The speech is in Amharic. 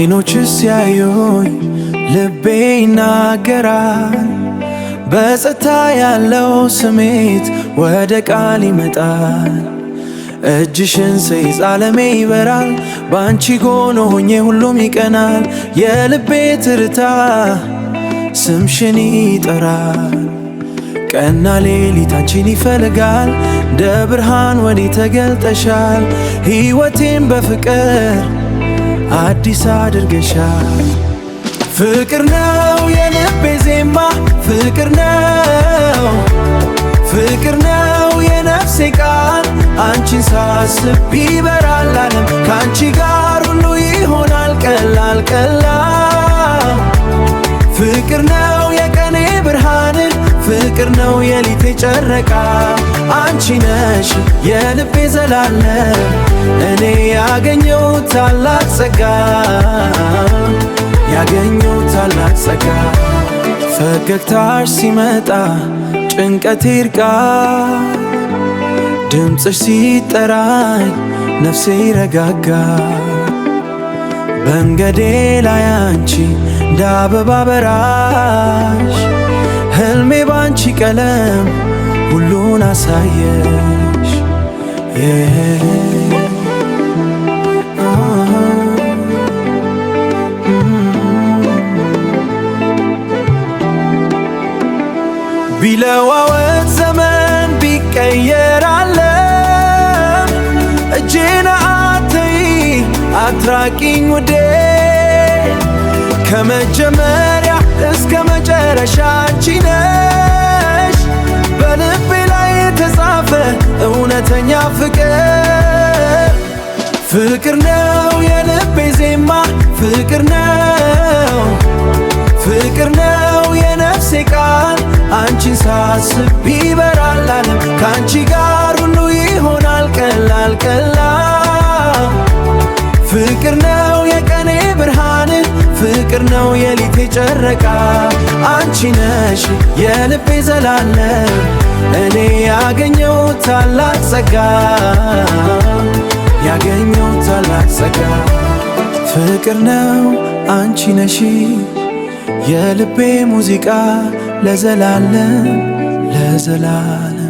አይኖችስ ሲያዩኝ ልቤ ይናገራል። በጸጥታ ያለው ስሜት ወደ ቃል ይመጣል። እጅሽን ስይዝ ዓለሜ ይበራል። ባንቺ ጎን ሆኜ ሁሉም ይቀናል። የልቤ ትርታ ስምሽን ይጠራል። ቀንና ሌሊት አንቺን ይፈልጋል። እንደ ብርሃን ወዴ ተገልጠሻል። ሕይወቴን በፍቅር አዲስ አድርገሻል። ፍቅር ነው የልቤ ዜማ፣ ፍቅር ነው፣ ፍቅር ነው የነፍሴ ቃል። አንቺን ሳስብ ይበራል ዓለም፣ ከአንቺ ጋር ሁሉ ይሆናል ቀላል ቀላል። ፍቅር ነው የቀኔ ብርሃን፣ ፍቅር ነው የሌቴ ጨረቃ። አንቺ ነሽ የልቤ ዘላለም፣ እኔ ያገኘው ታላቅ ጸጋ፣ ያገኘው ታላቅ ጸጋ። ፈገግታሽ ሲመጣ ጭንቀቴ ይርቃል። ድምፅሽ ሲጠራኝ ነፍሴ ይረጋጋል። በንገዴ ላይ አንቺ እንደ አበባ በራሽ፣ ሕልሜ ባንቺ ቀለም ሁሉን አሳየሽ። ቢለዋወጥ ዘመን ቢቀየር ዓለም፣ እጄን አትይ አትራቂኝ ውዴ። ከመጀመሪያ እስከ መጨረሻ አንቺ ነሽ። በልቤ ላይ የተጻፈ እውነተኛ ፍቅር፣ ፍቅር ነው የልቤ ዜማ፣ ፍቅር ነው፣ ፍቅር ነው የነፍሴ ቃል። አንቺን ሳስብ ይበራል ዓለም፣ ከአንቺ ጋር ሁሉ ይሆናል ቀላል ቀላል። ፍቅር ነው የቀኔ ብርሃን፣ ፍቅር ነው የሌቴ ጨረቃ። አንቺ ነሽ የልቤ ዘላለም፣ እኔ ያገኘው ታላቅ ጸጋ፣ ያገኘው ታላቅ ጸጋ። ፍቅር ነው አንቺ ነሽ የልቤ ሙዚቃ፣ ለዘላለም ለዘላለም።